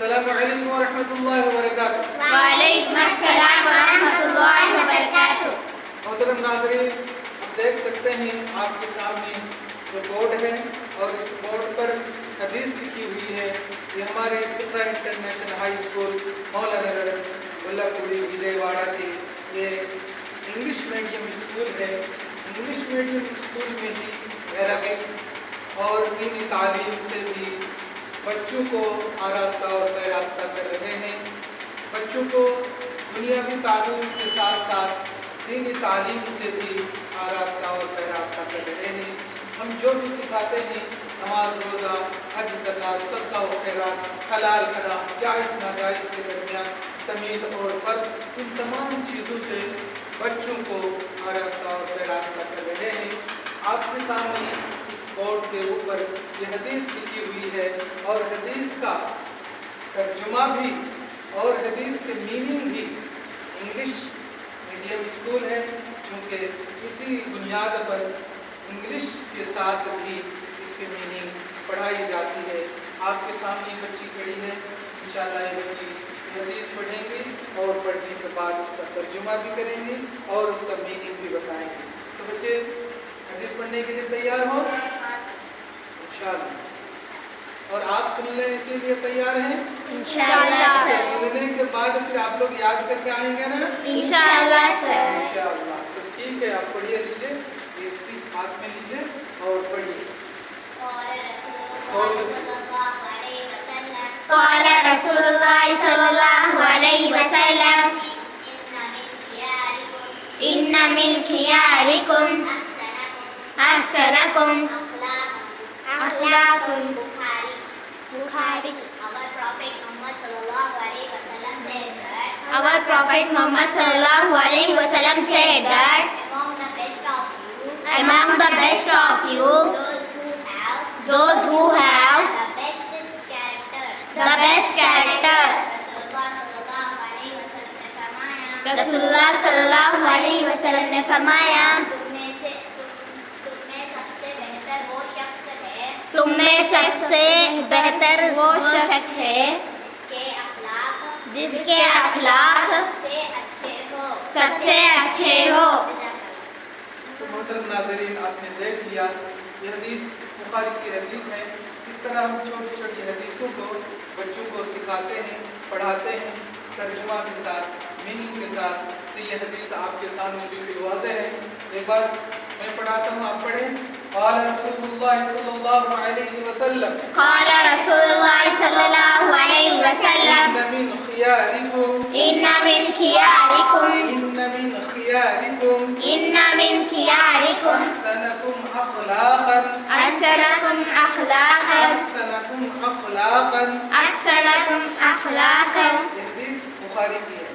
السلام علیکم ورحمۃ اللہ وبرکاتہ۔ وعلیکم السلام ورحمۃ اللہ وبرکاتہ۔ محترم ناظرین، آپ دیکھ سکتے ہیں آپ کے سامنے جو بورڈ ہے اور اس بورڈ پر حدیث لکھی ہوئی ہے۔ یہ ہمارے اقرا انٹرنیشنل ہائی اسکول مولا نگر گلہ پوری وجے واڑہ کے یہ انگلش میڈیم اسکول ہے۔ انگلش میڈیم اسکول میں ہی عربک اور دینی تعلیم سے بھی بچوں کو آراستہ اور پیراستہ کر رہے ہیں۔ بچوں کو دنیاوی تعلیم کے ساتھ ساتھ دینی تعلیم سے بھی آراستہ اور پیراستہ کر رہے ہیں۔ ہم جو بھی سکھاتے ہیں، نماز، روزہ، حج، زکوٰۃ، صدقہ و خیرات، حلال حرام، جائز ناجائز کے درمیان تمیز اور فرق، ان تمام چیزوں سے بچوں کو آراستہ اور پیراستہ کر رہے ہیں۔ آپ کے سامنے اس بورڈ کے اوپر یہ حدیث لکھی ہوئی ہے اور حدیث کا ترجمہ بھی اور حدیث کے میننگ بھی انگلش میڈیم اسکول ہے، چونکہ اسی بنیاد پر انگلش کے ساتھ بھی اس کے میننگ پڑھائی جاتی ہے۔ آپ کے سامنے بچی کھڑی ہے، انشاءاللہ یہ بچی حدیث پڑھیں گی اور پڑھنے کے بعد اس کا ترجمہ بھی کریں گی اور اس کا میننگ بھی بتائیں گے۔ تو بچے حدیث پڑھنے کے لیے تیار ہو؟ انشاءاللہ۔ اور آپ سننے کے لیے تیار ہیں؟ انشاءاللہ سر۔ سننے کے بعد پھر آپ لوگ یاد کر کے آئیں گے نا؟ انشاءاللہ سر۔ انشاءاللہ۔ تو ٹھیک ہے، آپ پڑھیے لیجیے، یہ ہاتھ میں لیجیے اور پڑھیے۔ قال رسول اللہ صلی اللہ علیہ وسلم ان من خیارکم احسنکم اخلاقا۔ بخاری۔ Our Prophet Muhammad sallallahu alaihi wasallam said that among the best of you, those who have the best character. Rasulullah sallallahu alaihi wasallam نے فرمایا، تم میں سب سے بہتر وہ شخص ہے جس کے اخلاق سب سے اچھے ہو۔ تو محترم ناظرین، آپ نے دیکھ لیا، یہ حدیث بخاری کی حدیث ہے۔ اس طرح ہم چھوٹی چھوٹی حدیثوں کو بچوں کو سکھاتے ہیں، پڑھاتے ہیں، ترجمہ کے ساتھ، میننگ کے ساتھ۔ تو یہ حدیث آپ کے سامنے بالکل واضح ہے۔ ایک بار میں پڑھاتا ہوں، آپ پڑھیں۔ قال رسول اللہ صلی اللہ علیہ وسلم قال رسول اللہ صلی اللہ علیہ وسلم ان من خیارکم ان من خیارکم ان من خیارکم ان من خیارکم احسنکم اخلاقا احسنکم اخلاقا احسنکم اخلاقا۔ احسنکم اخلاقا۔ یہ حدیث بخاری کی ہے۔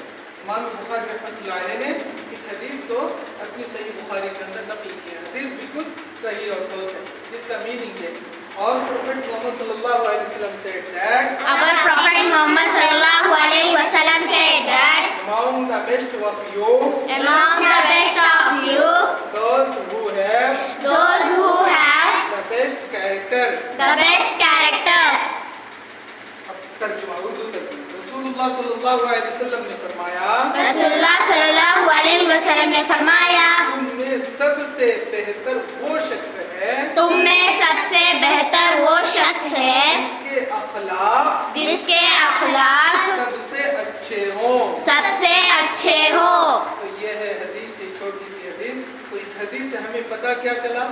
امام بخاری رحمۃ اللہ علیہ نے اس حدیث کو اپنی صحیح بخاری کے اندر نقل کیا ہے۔ حدیث بالکل صحیح اور ٹھوس ہے، جس کا میننگ ہے اور پروفٹ محمد صلی اللہ علیہ وسلم said that Our Prophet Muhammad sallallahu alaihi wasallam said that among the best of you, among the best of you, those who have the best character. best character. اب ترجمہ اردو ترجمہ۔ رسول اللہ صلی اللہ علیہ وسلم نے فرمایا، رسول اللہ صلی اللہ علیہ وسلم نے فرمایا، تم میں سب سے بہتر وہ شخص ہے تم میں سب سے بہتر وہ شخص ہے جس کے اخلاق سب سے اچھے ہوں۔ سب سے اچھے ہو۔ تو یہ ہے حدیث، ایک چھوٹی سی حدیث۔ تو اس حدیث سے ہمیں پتہ کیا چلا؟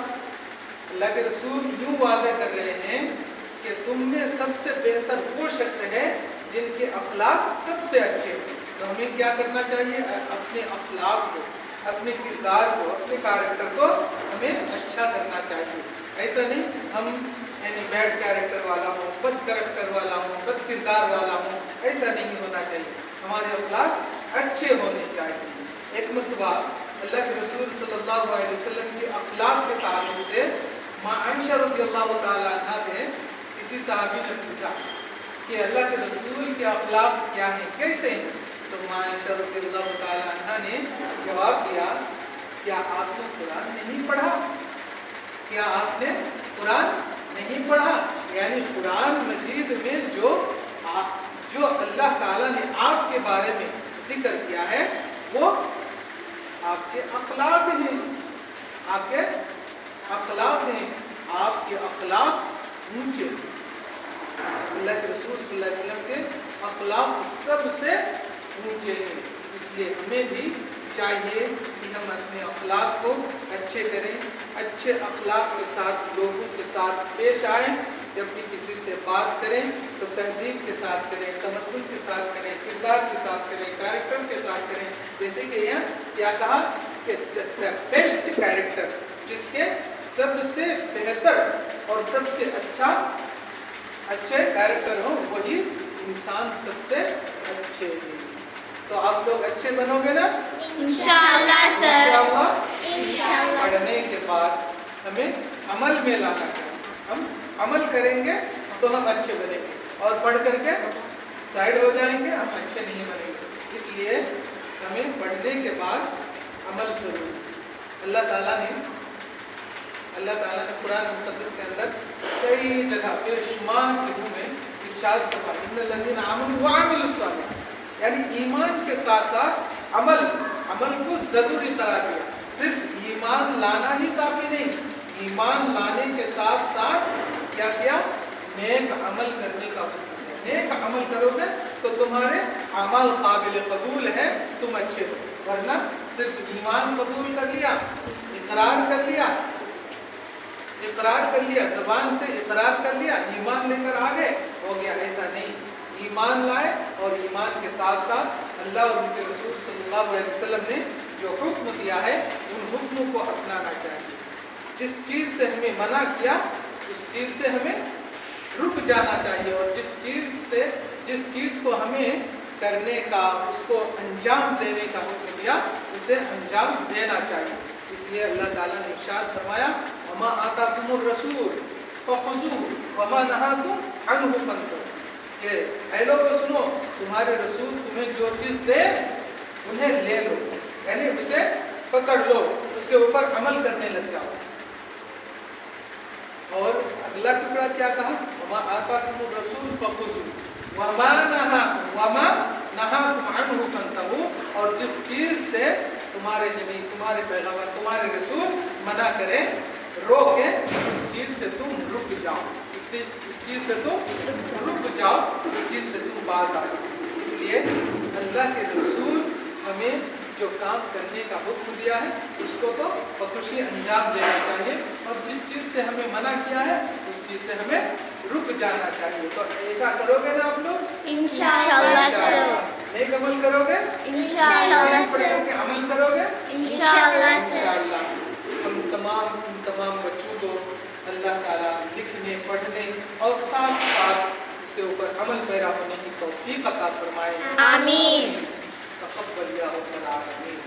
اللہ کے رسول یوں واضح کر رہے ہیں کہ تم میں سب سے بہتر وہ شخص ہے جن کے اخلاق سب سے اچھے ہوں۔ تو ہمیں کیا کرنا چاہیے؟ اپنے اخلاق کو، اپنے کردار کو، اپنے کیریکٹر کو ہمیں اچھا کرنا چاہیے۔ ایسا نہیں ہم یعنی بیڈ کیریکٹر والا ہوں، بد کیریکٹر والا ہوں، بد کردار والا ہوں، ایسا نہیں ہونا چاہیے۔ ہمارے اخلاق اچھے ہونے چاہیے۔ ایک مرتبہ اللہ کے رسول صلی اللہ علیہ وسلم کے اخلاق کے تعلق سے ماں عائشہ رضی اللہ تعالیٰ عنہ سے کسی صحابی نے پوچھا کہ اللہ کے رسول کے اخلاق کیا ہیں، کیسے ہیں؟ تو ماں عائشہ رضی اللہ تعالیٰ عنہ نے جواب دیا، کیا آپ نے قرآن نہیں پڑھا؟ کیا آپ نے قرآن نہیں پڑھا؟ یعنی قرآن مجید میں اللہ تعالیٰ نے آپ کے بارے میں ذکر کیا ہے وہ آپ کے اخلاق ہیں. آپ کے اخلاق ہیں. آپ کے اخلاق اونچے ہیں. اللہ کے رسول صلی اللہ علیہ وسلم کے اخلاق سب سے اونچے ہیں. اس لیے ہمیں بھی چاہیے کہ ہم اپنے اخلاق کو اچھے کریں, اچھے اخلاق کے ساتھ لوگوں کے ساتھ پیش آئیں. جب بھی کسی سے بات کریں تو تہذیب کے ساتھ کریں, تمدن کے ساتھ کریں, کردار کے ساتھ کریں, کیریکٹر کے ساتھ کریں. جیسے کہ یہاں کیا کہا کہ بیسٹ کیریکٹر, جس کے سب سے بہتر اور سب سے اچھے کیریکٹر ہوں, وہی انسان سب سے اچھے ہیں. تو آپ لوگ اچھے بنو گے نا انشاءاللہ سر. انشاءاللہ. پڑھنے کے بعد ہمیں عمل میں لانا ہے. ہم عمل کریں گے تو ہم اچھے بنیں گے, اور پڑھ کر کے سائڈ ہو جائیں گے ہم اچھے نہیں بنیں گے. اس لیے ہمیں پڑھنے کے بعد عمل ضروری. اللہ تعالیٰ نے قرآن مقدس کے اندر کئی جگہ بے شمار جگہوں میں ارشاد فرمایا ان الذین آمنوا وعملوا الصالحات, یعنی ایمان کے ساتھ ساتھ عمل کو ضروری قرار دیا. صرف ایمان لانا ہی کافی نہیں, ایمان لانے کے ساتھ ساتھ کیا کیا, نیک عمل کرنے کا حکم ہے. نیک عمل کرو گے تو تمہارے اعمال قابل قبول ہے, تم اچھے ہو. ورنہ صرف ایمان قبول کر لیا, اقرار کر لیا, زبان سے اقرار کر لیا, ایمان لے کر آگے ہو گیا, ایسا نہیں. ایمان لائے اور ایمان کے ساتھ ساتھ اللہ اور ان کے رسول صلی اللہ علیہ وسلم نے جو حکم دیا ہے ان حکموں کو اپنانا چاہیے. جس چیز سے ہمیں منع کیا اس چیز سے ہمیں رک جانا چاہیے, اور جس چیز کو ہمیں کرنے کا, اس کو انجام دینے کا حکم دیا اسے انجام دینا چاہیے. اس لیے اللہ تعالیٰ نے ارشاد فرمایا وما آتاکم الرسول فخذوہ وما نہاکم عنہ فانتہوا, کہ اے لوگو سنو, تمہارے رسول تمہیں جو چیز دے انہیں لے لو, یعنی اسے پکڑ لو, اس کے اوپر عمل کرنے لگ جاؤ. اور اگلا ٹکڑا کیا کہا وما آتاکم الرسول فخذوہ وما نہاکم عنہ فانتہوا, اور جس چیز سے تمہارے نبی, تمہارے پیغمبر, تمہارے رسول منع کرے, روکے, اس چیز سے تم رک جاؤ, اس چیز سے تم رک جاؤ, اس چیز سے تم باز آ جاؤ. اس لیے اللہ کے رسول ہمیں جو کام کرنے کا حکم دیا ہے اس کو تو بخوشی انجام دینا چاہیے, اور جس چیز سے ہمیں منع کیا ہے اس چیز سے ہمیں رک جانا چاہیے. تو ایسا کرو گے نا آپ لوگ انشاءاللہ سر. نیک عمل کرو گے انشاءاللہ سر. عمل کرو گے انشاءاللہ سر. انشاءاللہ. ہم تمام بچوں کو اللہ تعالیٰ لکھنے, پڑھنے اور ساتھ اس کے اوپر عمل پیرا ہونے کی توفیق عطا فرمائے. آمین. تقبل یا رب العالمین.